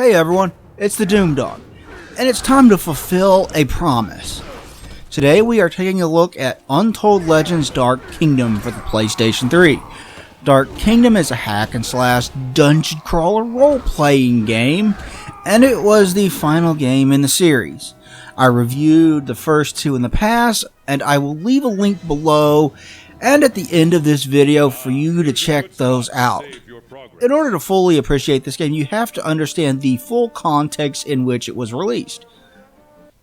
Hey everyone, it's the Doom Dog, and it's time to fulfill a promise. Today we are taking a look at Untold Legends Dark Kingdom for the PlayStation 3. Dark Kingdom is a hack-and-slash dungeon crawler role-playing game, and it was the final game in the series. I reviewed the first two in the past, and I will leave a link below and at the end of this video for you to check those out. In order to fully appreciate this game, you have to understand the full context in which it was released.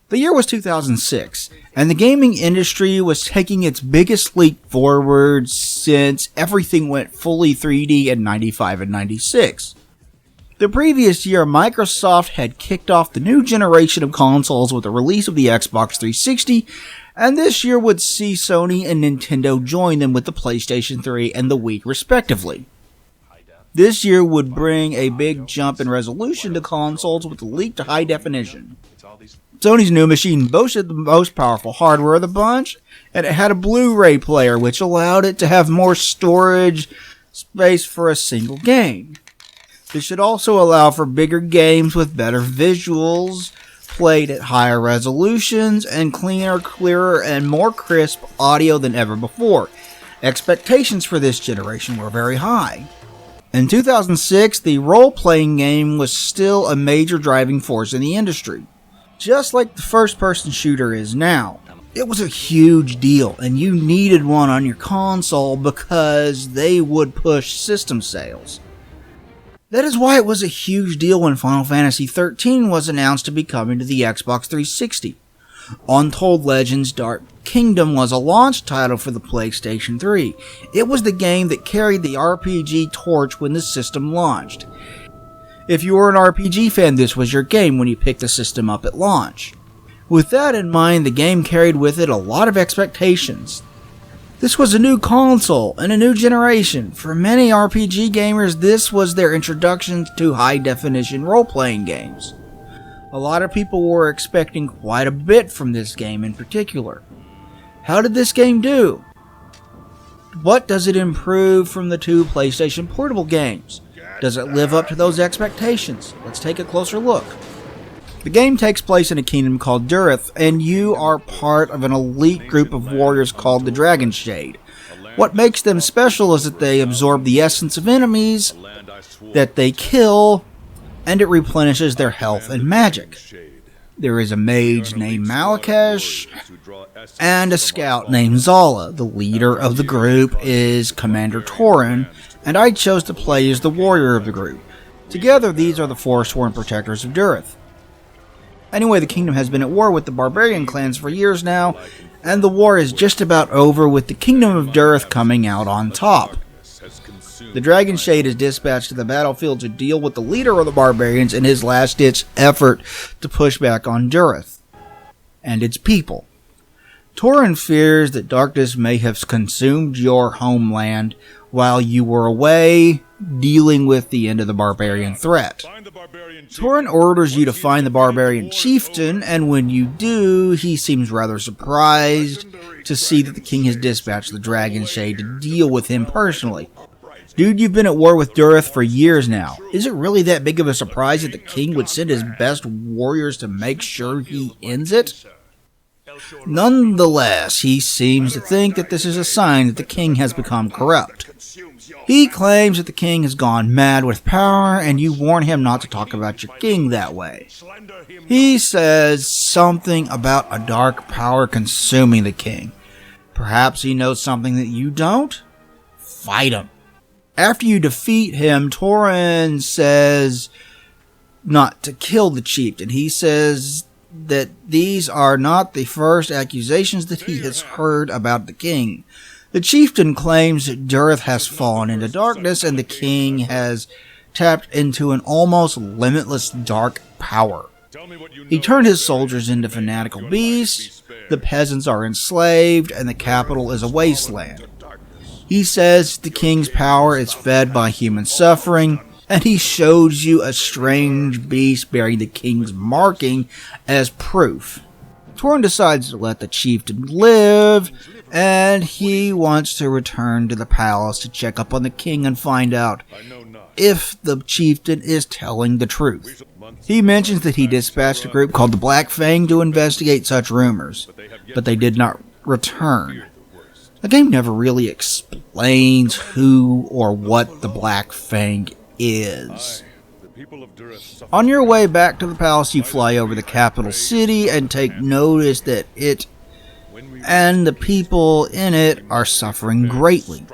The year was 2006, and the gaming industry was taking its biggest leap forward since everything went fully 3D in 95 and 96. The previous year, Microsoft had kicked off the new generation of consoles with the release of the Xbox 360, and this year would see Sony and Nintendo join them with the PlayStation 3 and the Wii respectively. This year would bring a big jump in resolution to consoles with the leak to high definition. Sony's new machine boasted the most powerful hardware of the bunch, and it had a Blu-ray player which allowed it to have more storage space for a single game. This should also allow for bigger games with better visuals, played at higher resolutions, and cleaner, clearer, and more crisp audio than ever before. Expectations for this generation were very high. In 2006, the role-playing game was still a major driving force in the industry. Just like the first-person shooter is now. It was a huge deal, and you needed one on your console because they would push system sales. That is why it was a huge deal when Final Fantasy XIII was announced to be coming to the Xbox 360. Untold Legends Dark Kingdom was a launch title for the PlayStation 3. It was the game that carried the RPG torch when the system launched. If you were an RPG fan, this was your game when you picked the system up at launch. With that in mind, the game carried with it a lot of expectations. This was a new console and a new generation. For many RPG gamers, this was their introduction to high-definition role-playing games. A lot of people were expecting quite a bit from this game in particular. How did this game do? What does it improve from the two PlayStation Portable games? Does it live up to those expectations? Let's take a closer look. The game takes place in a kingdom called Durith, and you are part of an elite group of warriors called the Dragon Shade. What makes them special is that they absorb the essence of enemies that they kill, and it replenishes their health and magic. There is a mage named Malakesh, and a scout named Zala. The leader of the group is Commander Torin, and I chose to play as the warrior of the group. Together, these are the four sworn protectors of Durith. Anyway, the kingdom has been at war with the barbarian clans for years now, and the war is just about over with the kingdom of Durith coming out on top. The Dragon Shade is dispatched to the battlefield to deal with the leader of the barbarians in his last-ditch effort to push back on Durith and its people. Torin fears that darkness may have consumed your homeland while you were away dealing with the end of the barbarian threat. Torin orders you to find the barbarian chieftain, and when you do, he seems rather surprised to see that the king has dispatched the Dragon Shade to deal with him personally. Dude, you've been at war with Durith for years now. Is it really that big of a surprise that the king would send his best warriors to make sure he ends it? Nonetheless, he seems to think that this is a sign that the king has become corrupt. He claims that the king has gone mad with power, and you warn him not to talk about your king that way. He says something about a dark power consuming the king. Perhaps he knows something that you don't? Fight him. After you defeat him, Torin says not to kill the chieftain. He says that these are not the first accusations that he has heard about the king. The chieftain claims that Durith has fallen into darkness and the king has tapped into an almost limitless dark power. He turned his soldiers into fanatical beasts, the peasants are enslaved, and the capital is a wasteland. He says the king's power is fed by human suffering, and he shows you a strange beast bearing the king's marking as proof. Torin decides to let the chieftain live, and he wants to return to the palace to check up on the king and find out if the chieftain is telling the truth. He mentions that he dispatched a group called the Black Fang to investigate such rumors, but they did not return. The game never really explains who or what the Black Fang is. On your way back to the palace, you fly over the capital city and take notice that it and the people in it are suffering greatly.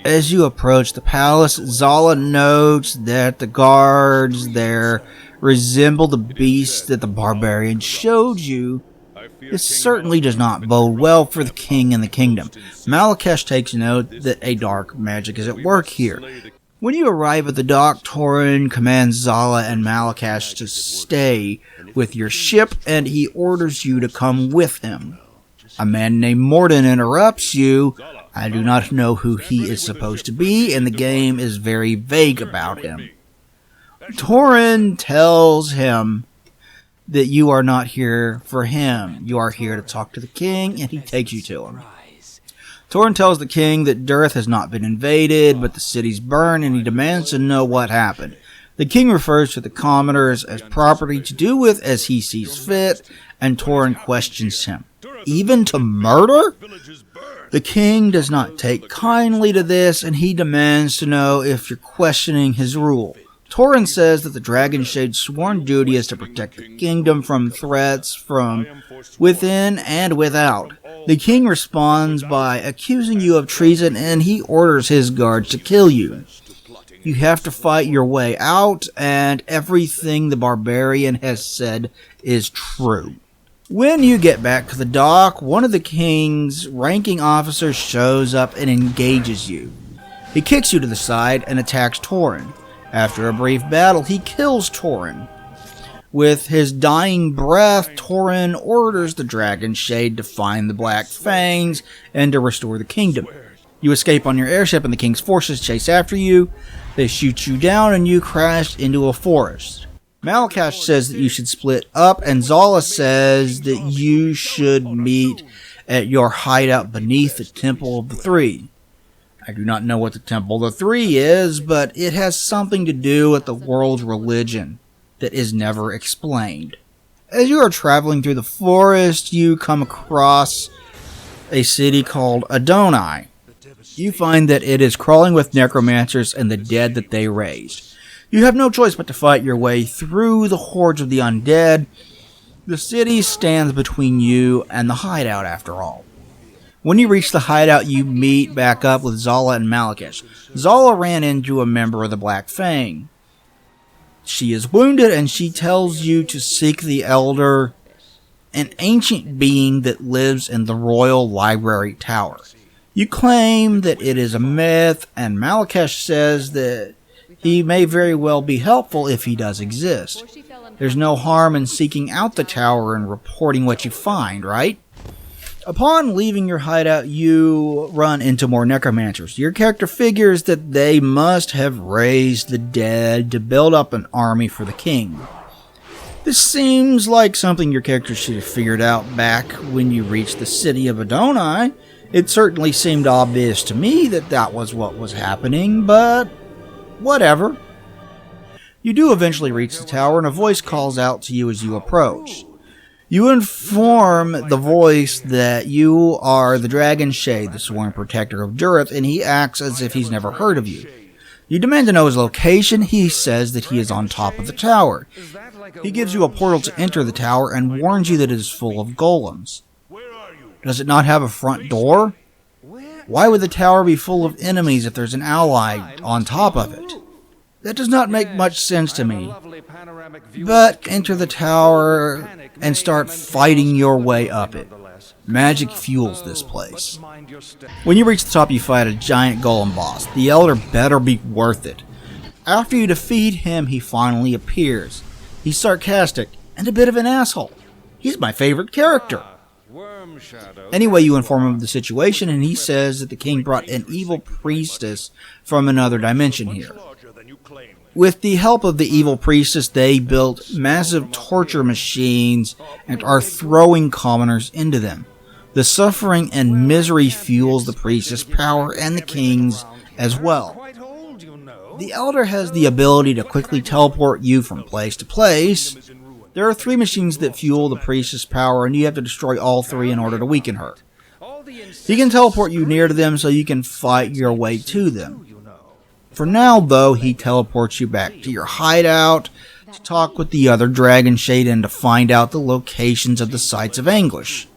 As you approach the palace, Zala notes that the guards there resemble the beasts that the barbarian showed you. This certainly does not bode well for the king and the kingdom. Malakesh takes note that a dark magic is at work here. When you arrive at the dock, Torin commands Zala and Malakesh to stay with your ship, and he orders you to come with him. A man named Morden interrupts you. I do not know who he is supposed to be, and the game is very vague about him. Torin tells him that you are not here for him. You are here to talk to the king, and he takes you to him. Torin tells the king that Durth has not been invaded, but the city's burned, and he demands to know what happened. The king refers to the commoners as property to do with as he sees fit, and Torin questions him. Even to murder? The king does not take kindly to this, and he demands to know if you're questioning his rule. Torin says that the Dragon Shade's sworn duty is to protect the kingdom from threats from within and without. The king responds by accusing you of treason, and he orders his guards to kill you. You have to fight your way out, and everything the barbarian has said is true. When you get back to the dock, one of the king's ranking officers shows up and engages you. He kicks you to the side and attacks Torin. After a brief battle, he kills Torin. With his dying breath, Torin orders the Dragon Shade to find the Black Fangs and to restore the kingdom. You escape on your airship and the king's forces chase after you. They shoot you down and you crash into a forest. Malakesh says that you should split up, and Zala says that you should meet at your hideout beneath the Temple of the Three. I do not know what the Temple of the Three is, but it has something to do with the world's religion that is never explained. As you are traveling through the forest, you come across a city called Adonai. You find that it is crawling with necromancers and the dead that they raised. You have no choice but to fight your way through the hordes of the undead. The city stands between you and the hideout, after all. When you reach the hideout, you meet back up with Zala and Malakesh. Zala ran into a member of the Black Fang. She is wounded, and she tells you to seek the Elder, an ancient being that lives in the Royal Library Tower. You claim that it is a myth, and Malakesh says that he may very well be helpful if he does exist. There's no harm in seeking out the tower and reporting what you find, right? Upon leaving your hideout, you run into more necromancers. Your character figures that they must have raised the dead to build up an army for the king. This seems like something your character should have figured out back when you reached the city of Adonai. It certainly seemed obvious to me that that was what was happening, but whatever. You do eventually reach the tower, and a voice calls out to you as you approach. You inform the voice that you are the Dragon Shade, the sworn protector of Durth, and he acts as if he's never heard of you. You demand to know his location. He says that he is on top of the tower. He gives you a portal to enter the tower and warns you that it is full of golems. Does it not have a front door? Why would the tower be full of enemies if there's an ally on top of it? That does not make much sense to me. But enter the tower and start fighting your way up it. Magic fuels this place. When you reach the top, you fight a giant golem boss. The Elder better be worth it. After you defeat him, he finally appears. He's sarcastic and a bit of an asshole. He's my favorite character. Anyway, you inform him of the situation, and he says that the king brought an evil priestess from another dimension here. With the help of the evil priestess, they built massive torture machines and are throwing commoners into them. The suffering and misery fuels the priestess' power and the king's as well. The Elder has the ability to quickly teleport you from place to place. There are 3 machines that fuel the priestess' power, and you have to destroy all 3 in order to weaken her. He can teleport you near to them so you can fight your way to them. For now, though, he teleports you back to your hideout to talk with the other Dragon Shade and to find out the locations of the sites of anguish.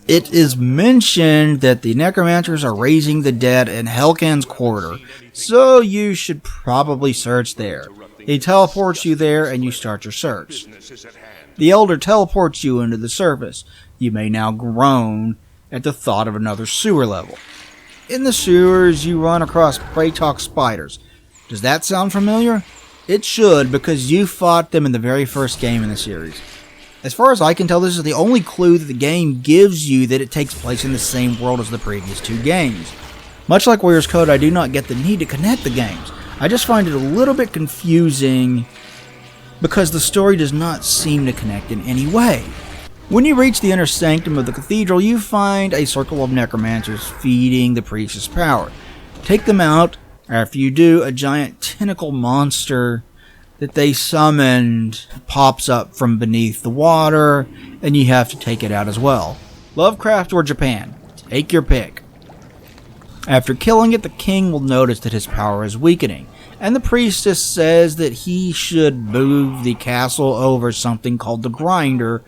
It is mentioned that the necromancers are raising the dead in Helcan's quarter, so you should probably search there. He teleports you there and you start your search. The Elder teleports you into the surface. You may now groan at the thought of another sewer level. In the sewers, you run across Praetok spiders. Does that sound familiar? It should, because you fought them in the very first game in the series. As far as I can tell, this is the only clue that the game gives you that it takes place in the same world as the previous 2 games. Much like Warriors Code, I do not get the need to connect the games. I just find it a little bit confusing because the story does not seem to connect in any way. When you reach the inner sanctum of the cathedral, you find a circle of necromancers feeding the priestess power. Take them out. After you do, a giant tentacle monster that they summoned pops up from beneath the water, and you have to take it out as well. Lovecraft or Japan? Take your pick. After killing it, the king will notice that his power is weakening, and the priestess says that he should move the castle over something called the Grinder,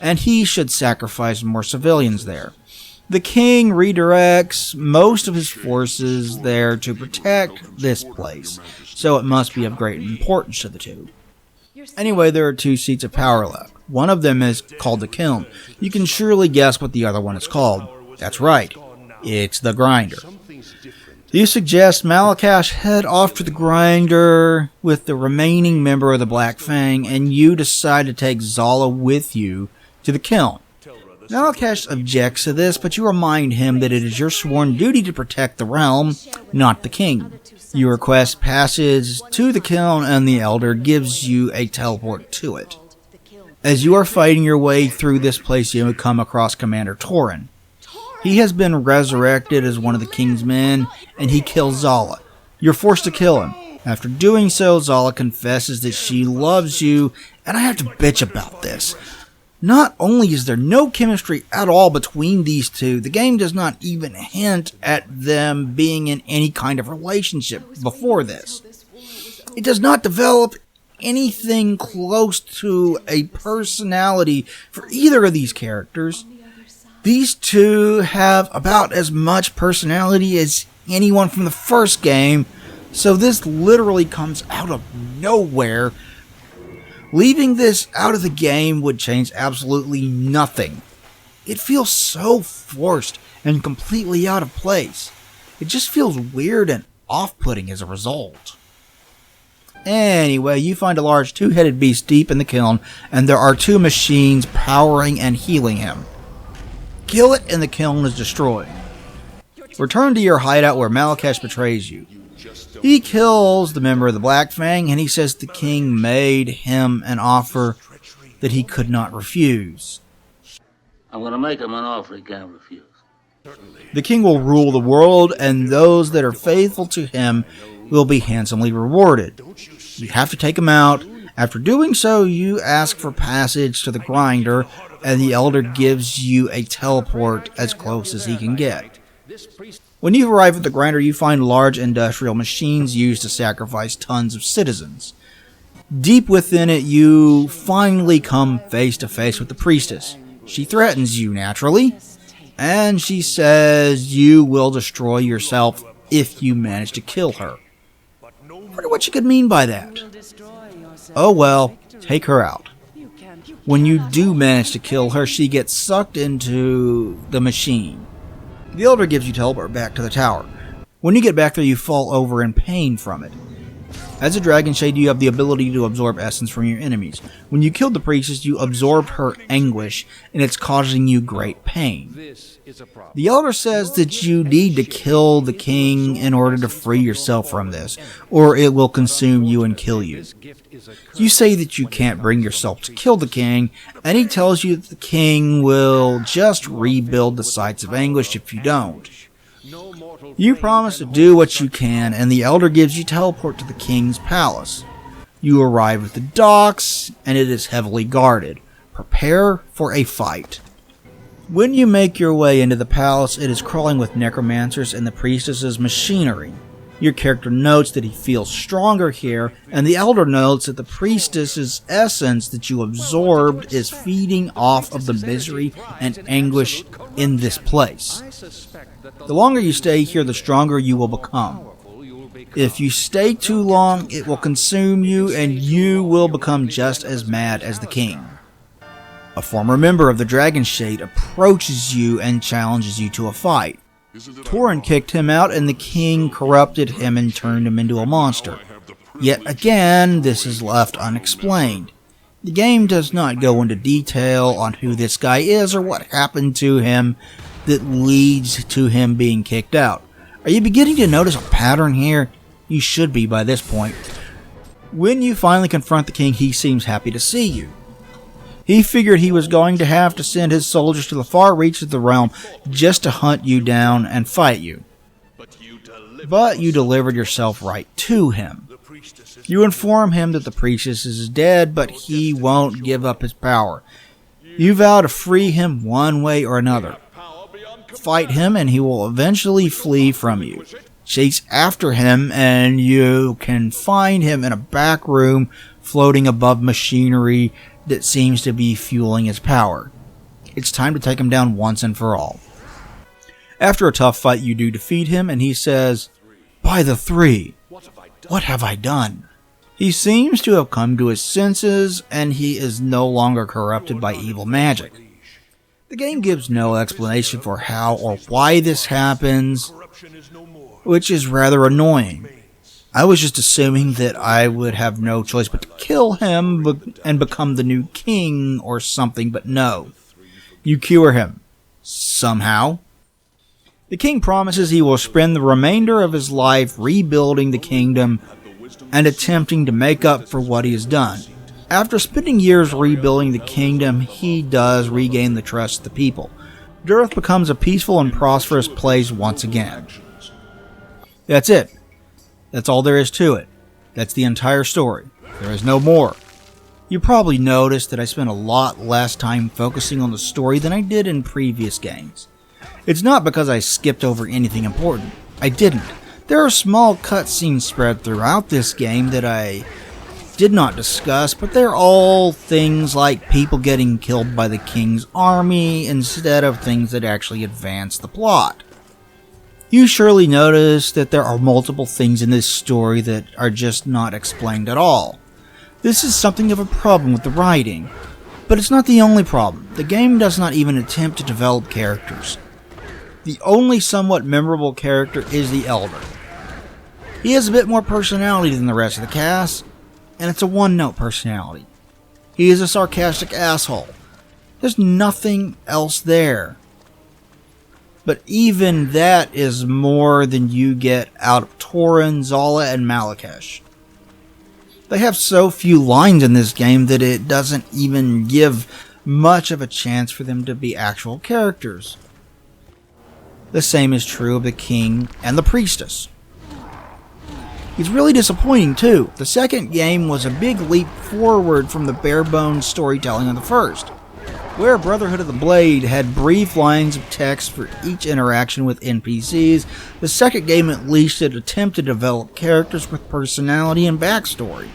and he should sacrifice more civilians there. The king redirects most of his forces there to protect this place, so it must be of great importance to the 2. Anyway, there are 2 seats of power left. One of them is called the Kiln. You can surely guess what the other one is called. That's right, it's the Grinder. You suggest Malakash head off to the Grinder with the remaining member of the Black Fang, and you decide to take Zala with you to the Kiln. Malakash objects to this, but you remind him that it is your sworn duty to protect the realm, not the king. You request passage to the Kiln, and the Elder gives you a teleport to it. As you are fighting your way through this place, you come across Commander Torin. He has been resurrected as one of the king's men, and he kills Zala. You're forced to kill him. After doing so, Zala confesses that she loves you, and I have to bitch about this. Not only is there no chemistry at all between these 2, the game does not even hint at them being in any kind of relationship before this. It does not develop anything close to a personality for either of these characters. These 2 have about as much personality as anyone from the first game, so this literally comes out of nowhere. Leaving this out of the game would change absolutely nothing. It feels so forced and completely out of place. It just feels weird and off-putting as a result. Anyway, you find a large 2-headed beast deep in the kiln, and there are 2 machines powering and healing him. Kill it and the kiln is destroyed. Return to your hideout where Malakash betrays you. He kills the member of the Black Fang, and he says the king made him an offer that he could not refuse. I'm going to make him an offer he can't refuse. The king will rule the world, and those that are faithful to him will be handsomely rewarded. You have to take him out. After doing so, you ask for passage to the Grinder, and the Elder gives you a teleport as close as he can get. When you arrive at the Grinder, you find large industrial machines used to sacrifice tons of citizens. Deep within it, you finally come face to face with the priestess. She threatens you, naturally, and she says you will destroy yourself if you manage to kill her. I wonder what she could mean by that. Oh well, take her out. When you do manage to kill her, she gets sucked into the machine. The Elder gives you teleport back to the tower. When you get back there, you fall over in pain from it. As a Dragon Shade, you have the ability to absorb essence from your enemies. When you killed the priestess, you absorbed her anguish, and it's causing you great pain. The Elder says that you need to kill the king in order to free yourself from this, or it will consume you and kill you. You say that you can't bring yourself to kill the king, and he tells you that the king will just rebuild the sites of anguish if you don't. You promise to do what you can, and the Elder gives you teleport to the king's palace. You arrive at the docks, and it is heavily guarded. Prepare for a fight. When you make your way into the palace, it is crawling with necromancers and the priestess's machinery. Your character notes that he feels stronger here, and the Elder notes that the priestess's essence that you absorbed is feeding off of the misery and anguish in this place. The longer you stay here, the stronger you will become. If you stay too long, it will consume you, and you will become just as mad as the king. A former member of the Dragon Shade approaches you and challenges you to a fight. Torin kicked him out, and the king corrupted him and turned him into a monster. Yet again, this is left unexplained. The game does not go into detail on who this guy is or what happened to him that leads to him being kicked out. Are you beginning to notice a pattern here? You should be by this point. When you finally confront the king, he seems happy to see you. He figured he was going to have to send his soldiers to the far reaches of the realm just to hunt you down and fight you. But you delivered yourself right to him. You inform him that the priestess is dead, but he won't give up his power. You vow to free him one way or another. Fight him and he will eventually flee from you. Chase after him and you can find him in a back room floating above machinery that seems to be fueling his power. It's time to take him down once and for all. After a tough fight, you do defeat him, and he says, "By the three, what have I done?" He seems to have come to his senses, and he is no longer corrupted by evil magic. The game gives no explanation for how or why this happens, which is rather annoying. I was just assuming that I would have no choice but to kill him and become the new king or something, but no. You cure him. Somehow. The king promises he will spend the remainder of his life rebuilding the kingdom and attempting to make up for what he has done. After spending years rebuilding the kingdom, he does regain the trust of the people. Durth becomes a peaceful and prosperous place once again. That's it. That's all there is to it. That's the entire story. There is no more. You probably noticed that I spent a lot less time focusing on the story than I did in previous games. It's not because I skipped over anything important. I didn't. There are small cutscenes spread throughout this game that I did not discuss, but they're all things like people getting killed by the king's army instead of things that actually advance the plot. You surely notice that there are multiple things in this story that are just not explained at all. This is something of a problem with the writing, but it's not the only problem. The game does not even attempt to develop characters. The only somewhat memorable character is the Elder. He has a bit more personality than the rest of the cast, and it's a one-note personality. He is a sarcastic asshole. There's nothing else there. But even that is more than you get out of Torin, Zala, and Malakesh. They have so few lines in this game that it doesn't even give much of a chance for them to be actual characters. The same is true of the king and the priestess. It's really disappointing too. The second game was a big leap forward from the bare-bones storytelling of the first. Where Brotherhood of the Blade had brief lines of text for each interaction with NPCs, the second game at least had attempted to develop characters with personality and backstory.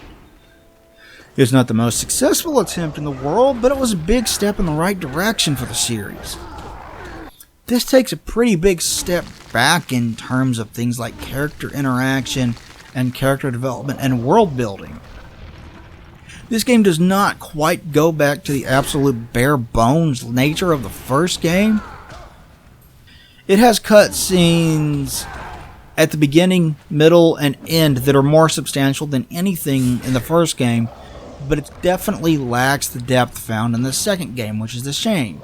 It's not the most successful attempt in the world, but it was a big step in the right direction for the series. This takes a pretty big step back in terms of things like character interaction and character development and world building. This game does not quite go back to the absolute bare bones nature of the first game. It has cutscenes at the beginning, middle, and end that are more substantial than anything in the first game, but it definitely lacks the depth found in the second game, which is a shame.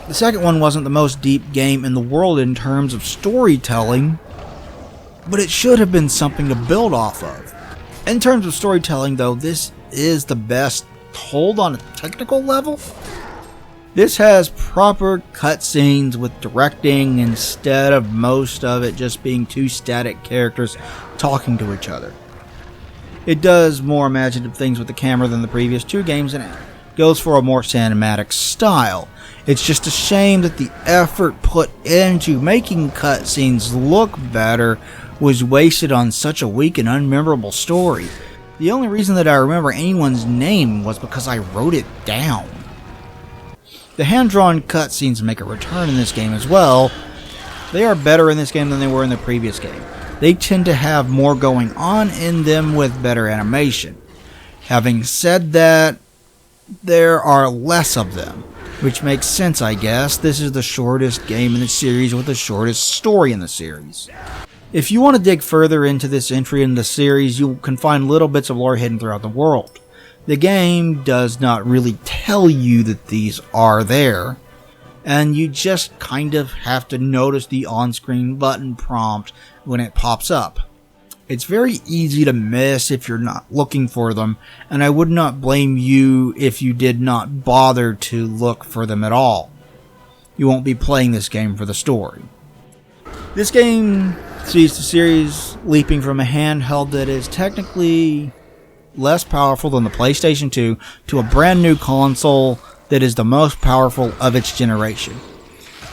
The second one wasn't the most deep game in the world in terms of storytelling, but it should have been something to build off of. In terms of storytelling, though, this is the best told on a technical level. This has proper cutscenes with directing instead of most of it just being two static characters talking to each other. It does more imaginative things with the camera than the previous two games, and it goes for a more cinematic style. It's just a shame that the effort put into making cutscenes look better was wasted on such a weak and unmemorable story. The only reason that I remember anyone's name was because I wrote it down. The hand-drawn cutscenes make a return in this game as well. They are better in this game than they were in the previous game. They tend to have more going on in them with better animation. Having said that, there are less of them, which makes sense, I guess. This is the shortest game in the series with the shortest story in the series. If you want to dig further into this entry in the series, you can find little bits of lore hidden throughout the world. The game does not really tell you that these are there, and you just kind of have to notice the on-screen button prompt when it pops up. It's very easy to miss if you're not looking for them, and I would not blame you if you did not bother to look for them at all. You won't be playing this game for the story. This game sees the series leaping from a handheld that is technically less powerful than the PlayStation 2 to a brand new console that is the most powerful of its generation.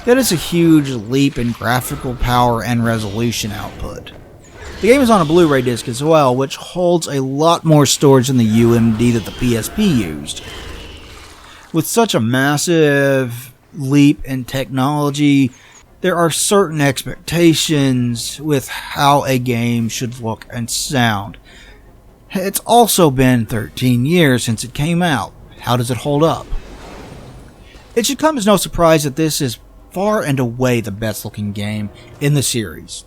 That is a huge leap in graphical power and resolution output. The game is on a Blu-ray disc as well, which holds a lot more storage than the UMD that the PSP used. With such a massive leap in technology, there are certain expectations with how a game should look and sound. It's also been 13 years since it came out. How does it hold up? It should come as no surprise that this is far and away the best looking game in the series.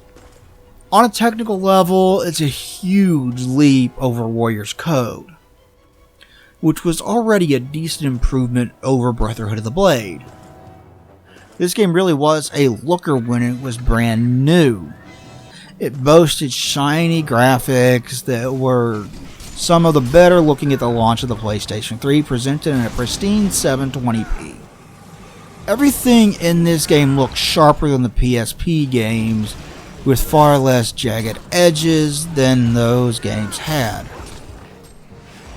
On a technical level, it's a huge leap over Warrior's Code, which was already a decent improvement over Brotherhood of the Blade. This game really was a looker when it was brand new. It boasted shiny graphics that were some of the better looking at the launch of the PlayStation 3, presented in a pristine 720p. Everything in this game looks sharper than the PSP games, with far less jagged edges than those games had.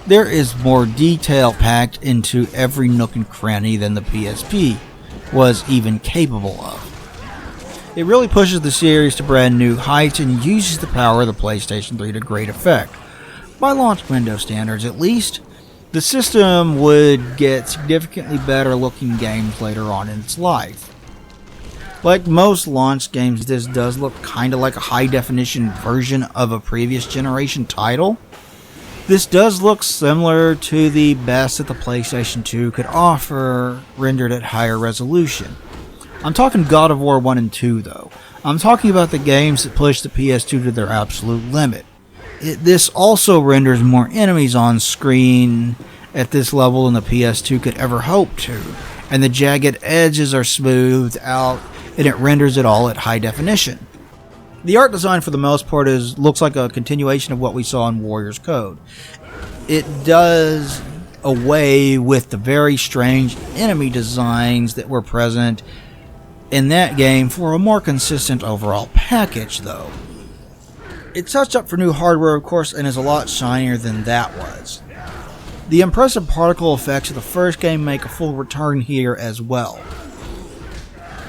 There is more detail packed into every nook and cranny than the PSP was even capable of. It really pushes the series to brand new heights and uses the power of the PlayStation 3 to great effect. By launch window standards, at least, the system would get significantly better looking games later on in its life. Like most launch games, this does look kinda like a high definition version of a previous generation title. This does look similar to the best that the PlayStation 2 could offer, rendered at higher resolution. I'm talking God of War 1 and 2 though. I'm talking about the games that push the PS2 to their absolute limit. This also renders more enemies on screen at this level than the PS2 could ever hope to, and the jagged edges are smoothed out and it renders it all at high definition. The art design for the most part looks like a continuation of what we saw in Warrior's Code. It does away with the very strange enemy designs that were present in that game for a more consistent overall package though. It's touched up for new hardware of course and is a lot shinier than that was. The impressive particle effects of the first game make a full return here as well.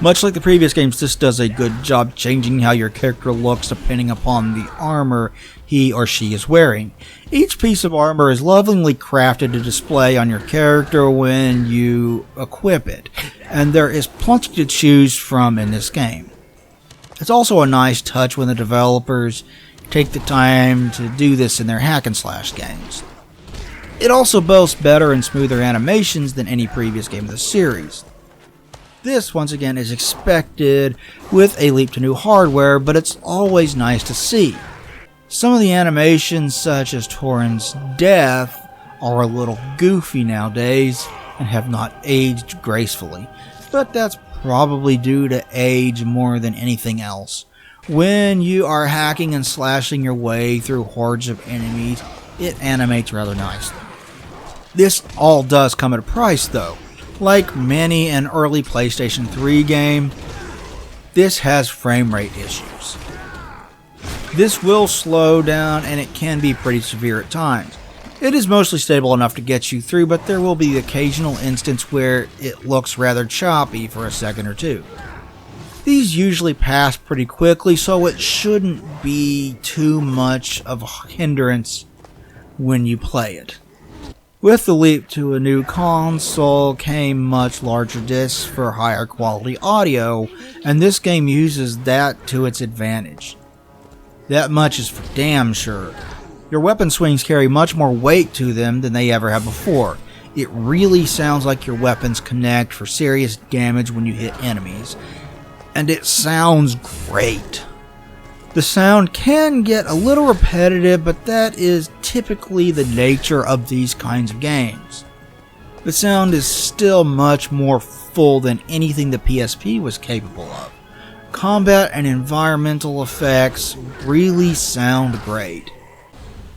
Much like the previous games, this does a good job changing how your character looks depending upon the armor he or she is wearing. Each piece of armor is lovingly crafted to display on your character when you equip it, and there is plenty to choose from in this game. It's also a nice touch when the developers take the time to do this in their hack and slash games. It also boasts better and smoother animations than any previous game of the series. This, once again, is expected with a leap to new hardware, but it's always nice to see. Some of the animations, such as Torin's death, are a little goofy nowadays and have not aged gracefully, but that's probably due to age more than anything else. When you are hacking and slashing your way through hordes of enemies, it animates rather nicely. This all does come at a price though. Like many an early PlayStation 3 game, this has frame rate issues. This will slow down and it can be pretty severe at times. It is mostly stable enough to get you through, but there will be the occasional instance where it looks rather choppy for a second or two. These usually pass pretty quickly, so it shouldn't be too much of a hindrance when you play it. With the leap to a new console came much larger discs for higher quality audio, and this game uses that to its advantage. That much is for damn sure. Your weapon swings carry much more weight to them than they ever have before. It really sounds like your weapons connect for serious damage when you hit enemies, and it sounds great. The sound can get a little repetitive, but that is typically the nature of these kinds of games. The sound is still much more full than anything the PSP was capable of. Combat and environmental effects really sound great.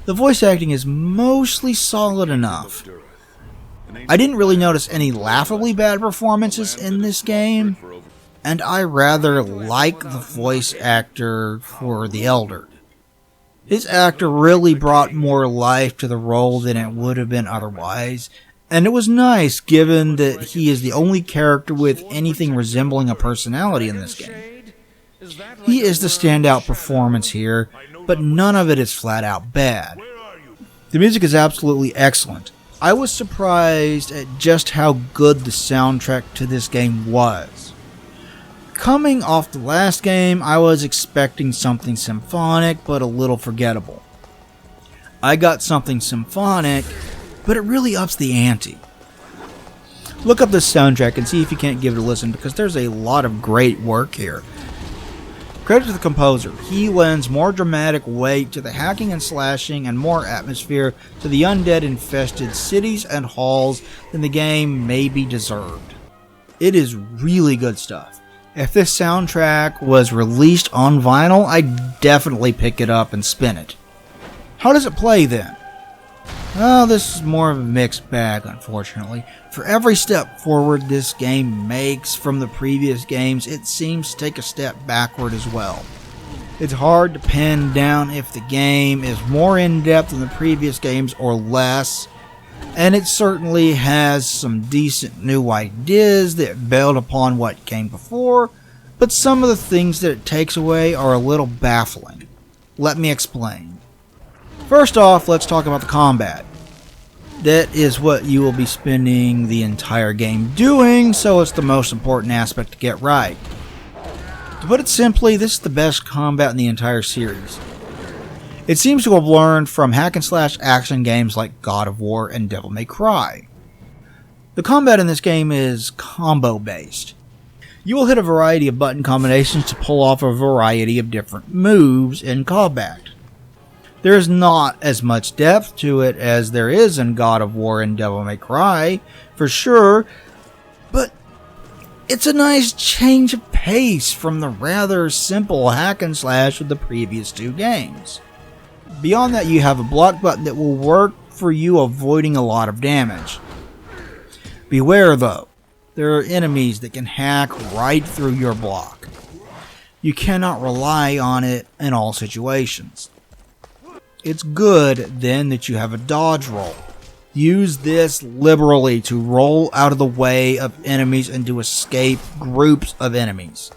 The voice acting is mostly solid enough. I didn't really notice any laughably bad performances in this game, and I rather like the voice actor for the Elder. His actor really brought more life to the role than it would have been otherwise, and it was nice given that he is the only character with anything resembling a personality in this game. He is the standout performance here, but none of it is flat out bad. The music is absolutely excellent. I was surprised at just how good the soundtrack to this game was. Coming off the last game, I was expecting something symphonic, but a little forgettable. I got something symphonic, but it really ups the ante. Look up this soundtrack and see if you can't give it a listen, because there's a lot of great work here. Credit to the composer. He lends more dramatic weight to the hacking and slashing and more atmosphere to the undead-infested cities and halls than the game maybe deserved. It is really good stuff. If this soundtrack was released on vinyl, I'd definitely pick it up and spin it. How does it play then? Well, this is more of a mixed bag, unfortunately. For every step forward this game makes from the previous games, it seems to take a step backward as well. It's hard to pin down if the game is more in-depth than the previous games or less, and it certainly has some decent new ideas that build upon what came before, but some of the things that it takes away are a little baffling. Let me explain. First off, let's talk about the combat. That is what you will be spending the entire game doing, so it's the most important aspect to get right. To put it simply, this is the best combat in the entire series. It seems to have learned from hack-and-slash action games like God of War and Devil May Cry. The combat in this game is combo-based. You will hit a variety of button combinations to pull off a variety of different moves in combat. There is not as much depth to it as there is in God of War and Devil May Cry, for sure, but it's a nice change of pace from the rather simple hack-and-slash of the previous two games. Beyond that, you have a block button that will work for you avoiding a lot of damage. Beware though, there are enemies that can hack right through your block. You cannot rely on it in all situations. It's good then that you have a dodge roll. Use this liberally to roll out of the way of enemies and to escape groups of enemies.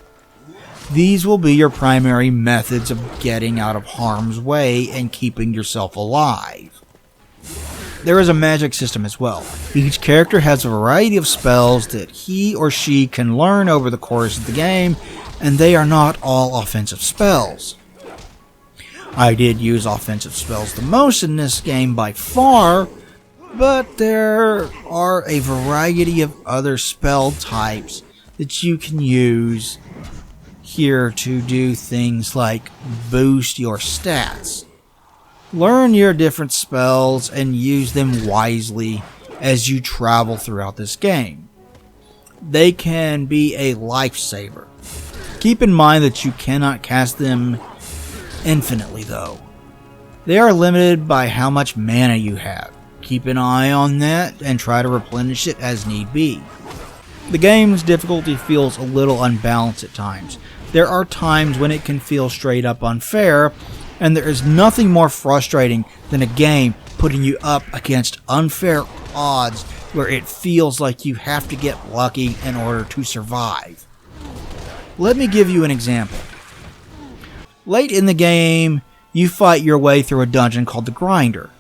These will be your primary methods of getting out of harm's way and keeping yourself alive. There is a magic system as well. Each character has a variety of spells that he or she can learn over the course of the game, and they are not all offensive spells. I did use offensive spells the most in this game by far, but there are a variety of other spell types that you can use here to do things like boost your stats. Learn your different spells and use them wisely as you travel throughout this game. They can be a lifesaver. Keep in mind that you cannot cast them infinitely though. They are limited by how much mana you have. Keep an eye on that and try to replenish it as need be. The game's difficulty feels a little unbalanced at times. There are times when it can feel straight up unfair, and there is nothing more frustrating than a game putting you up against unfair odds where it feels like you have to get lucky in order to survive. Let me give you an example. Late in the game, you fight your way through a dungeon called the Grinder.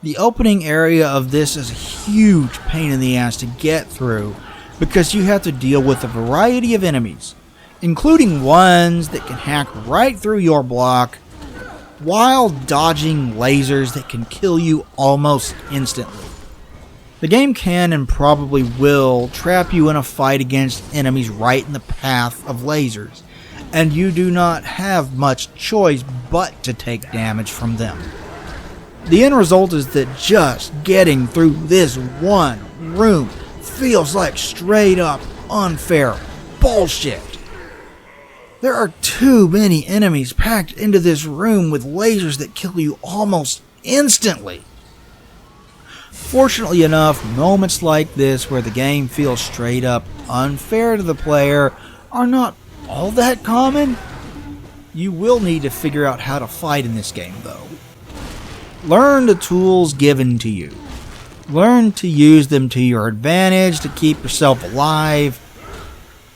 The opening area of this is a huge pain in the ass to get through because you have to deal with a variety of enemies, including ones that can hack right through your block while dodging lasers that can kill you almost instantly. The game can and probably will trap you in a fight against enemies right in the path of lasers, and you do not have much choice but to take damage from them. The end result is that just getting through this one room feels like straight up unfair bullshit. There are too many enemies packed into this room with lasers that kill you almost instantly. Fortunately enough, moments like this where the game feels straight up unfair to the player are not all that common. You will need to figure out how to fight in this game though. Learn the tools given to you. Learn to use them to your advantage to keep yourself alive,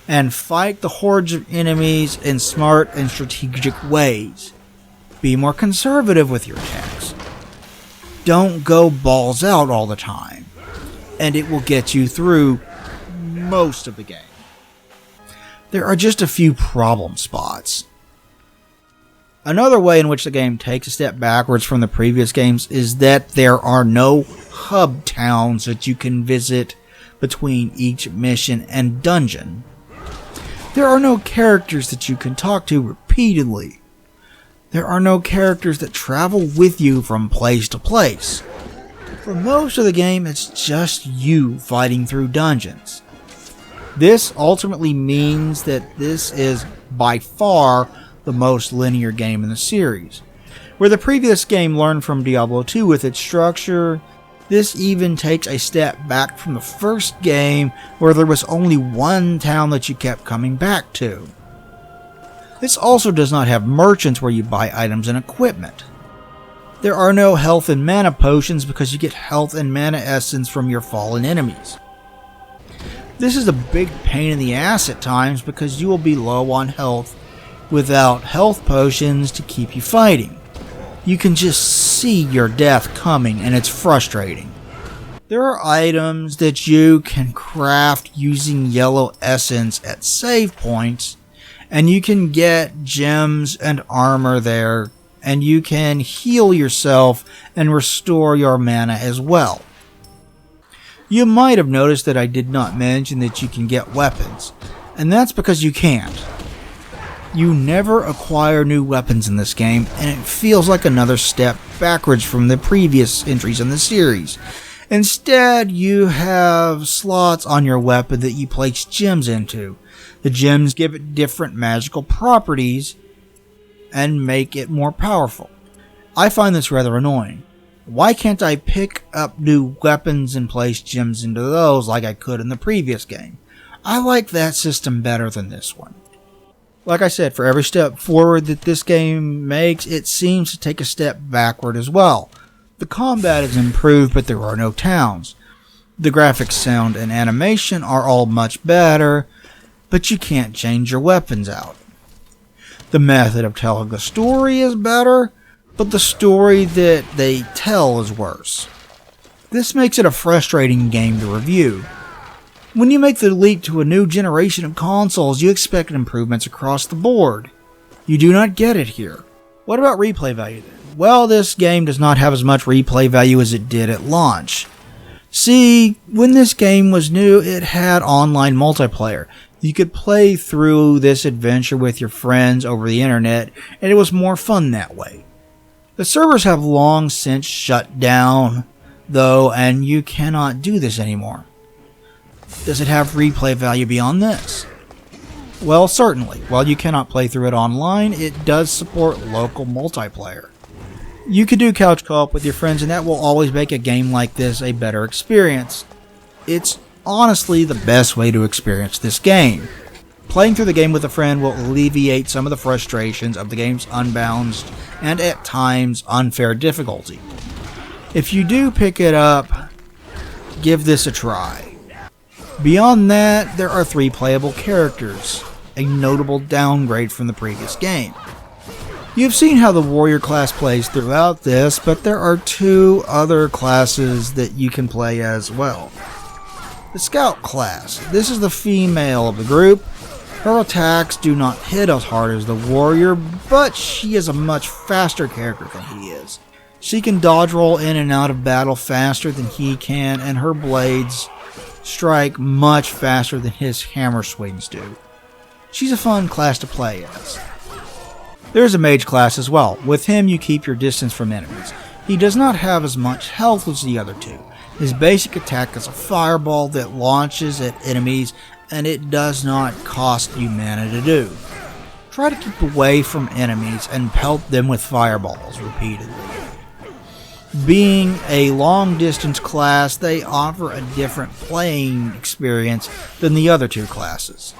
and fight the hordes of enemies in smart and strategic ways. Be more conservative with your attacks. Don't go balls out all the time, and it will get you through most of the game. There are just a few problem spots. Another way in which the game takes a step backwards from the previous games is that there are no hub towns that you can visit between each mission and dungeon. There are no characters that you can talk to repeatedly. There are no characters that travel with you from place to place. For most of the game, it's just you fighting through dungeons. This ultimately means that this is by far the most linear game in the series. Where the previous game learned from Diablo 2 with its structure, this even takes a step back from the first game where there was only one town that you kept coming back to. This also does not have merchants where you buy items and equipment. There are no health and mana potions because you get health and mana essence from your fallen enemies. This is a big pain in the ass at times because you will be low on health without health potions to keep you fighting. You can just see your death coming and it's frustrating. There are items that you can craft using yellow essence at save points, and you can get gems and armor there, and you can heal yourself and restore your mana as well. You might have noticed that I did not mention that you can get weapons, and that's because you can't. You never acquire new weapons in this game, and it feels like another step backwards from the previous entries in the series. Instead, you have slots on your weapon that you place gems into. The gems give it different magical properties and make it more powerful. I find this rather annoying. Why can't I pick up new weapons and place gems into those like I could in the previous game? I like that system better than this one. Like I said, for every step forward that this game makes, it seems to take a step backward as well. The combat is improved, but there are no towns. The graphics, sound, and animation are all much better, but you can't change your weapons out. The method of telling the story is better, but the story that they tell is worse. This makes it a frustrating game to review. When you make the leap to a new generation of consoles, you expect improvements across the board. You do not get it here. What about replay value then? Well, this game does not have as much replay value as it did at launch. See, when this game was new, it had online multiplayer. You could play through this adventure with your friends over the internet, and it was more fun that way. The servers have long since shut down, though, and you cannot do this anymore. Does it have replay value beyond this? Well, certainly. While you cannot play through it online, it does support local multiplayer. You can do couch co-op with your friends, and that will always make a game like this a better experience. It's honestly the best way to experience this game. Playing through the game with a friend will alleviate some of the frustrations of the game's unbalanced and at times unfair difficulty. If you do pick it up, give this a try. Beyond that, there are 3 playable characters, a notable downgrade from the previous game. You've seen how the warrior class plays throughout this, but there are 2 other classes that you can play as well. The scout class. This is the female of the group. Her attacks do not hit as hard as the warrior, but she is a much faster character than he is. She can dodge roll in and out of battle faster than he can, and her blades strike much faster than his hammer swings do. She's a fun class to play as. There's a mage class as well. With him you keep your distance from enemies. He does not have as much health as the other 2. His basic attack is a fireball that launches at enemies, and it does not cost you mana to do. Try to keep away from enemies and pelt them with fireballs repeatedly. Being a long distance class, they offer a different playing experience than the other 2 classes.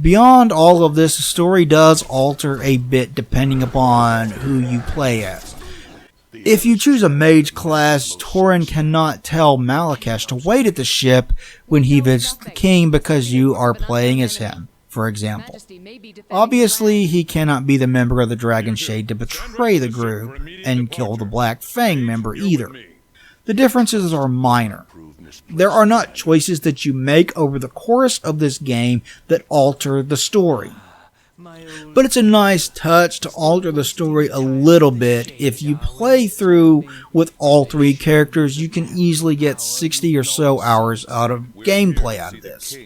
Beyond all of this, the story does alter a bit depending upon who you play as. If you choose a mage class, Torin cannot tell Malakesh to wait at the ship when he visits the king because you are playing as him, for example. Obviously, he cannot be the member of the Dragon Shade to betray the group and kill the Black Fang member either. The differences are minor. There are not choices that you make over the course of this game that alter the story. But it's a nice touch to alter the story a little bit. If you play through with all 3 characters, you can easily get 60 or so hours out of gameplay out of this.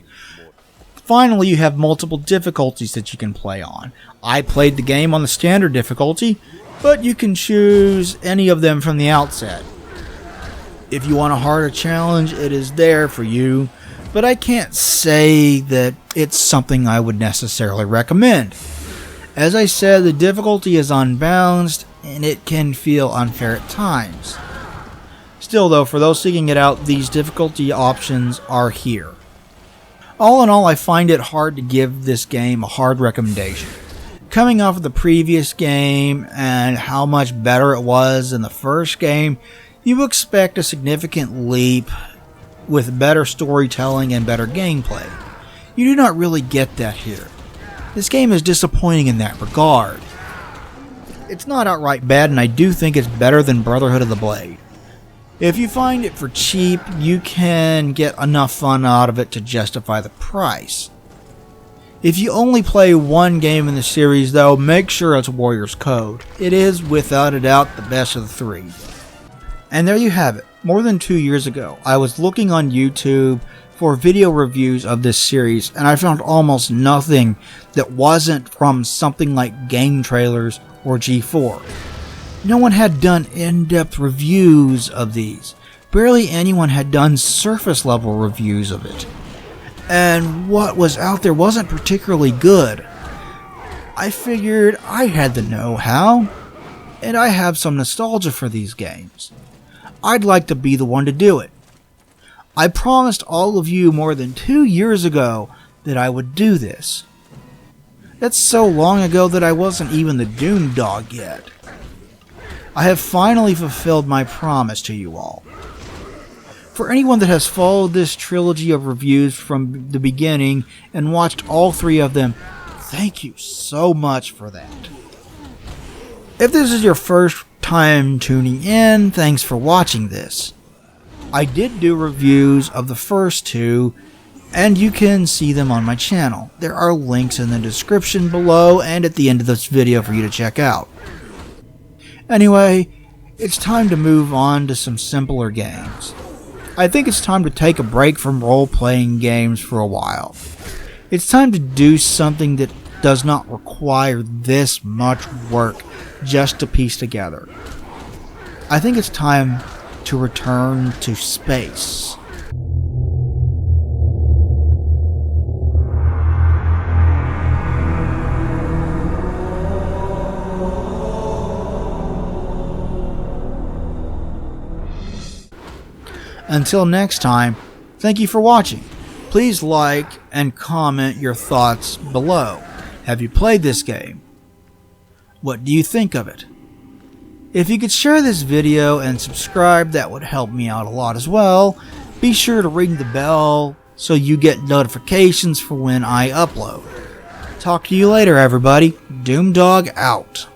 Finally, you have multiple difficulties that you can play on. I played the game on the standard difficulty, but you can choose any of them from the outset. If you want a harder challenge, it is there for you, but I can't say that it's something I would necessarily recommend. As I said, the difficulty is unbalanced, and it can feel unfair at times. Still though, for those seeking it out, these difficulty options are here. All in all, I find it hard to give this game a hard recommendation. Coming off of the previous game and how much better it was than the first game, you expect a significant leap with better storytelling and better gameplay. You do not really get that here. This game is disappointing in that regard. It's not outright bad, and I do think it's better than Brotherhood of the Blade. If you find it for cheap, you can get enough fun out of it to justify the price. If you only play one game in the series though, make sure it's Warrior's Code. It is, without a doubt, the best of the 3. And there you have it. More than 2 years ago, I was looking on YouTube for video reviews of this series, and I found almost nothing that wasn't from something like game trailers or G4. No one had done in-depth reviews of these. Barely anyone had done surface-level reviews of it. And what was out there wasn't particularly good. I figured I had the know-how, and I have some nostalgia for these games. I'd like to be the one to do it. I promised all of you more than 2 years ago that I would do this. That's so long ago that I wasn't even the Doom Dog yet. I have finally fulfilled my promise to you all. For anyone that has followed this trilogy of reviews from the beginning and watched all 3 of them, thank you so much for that. If this is your first time tuning in, thanks for watching this. I did do reviews of the first 2, and you can see them on my channel. There are links in the description below and at the end of this video for you to check out. Anyway, it's time to move on to some simpler games. I think it's time to take a break from role-playing games for a while. It's time to do something that does not require this much work just to piece together. I think it's time to return to space. Until next time, Thank you for watching. Please like and comment your thoughts below. Have you played this game? What do you think of it? If you could share this video and subscribe, that would help me out a lot as well. Be sure to ring the bell so you get notifications for when I upload. Talk to you later, everybody. Doomdog out.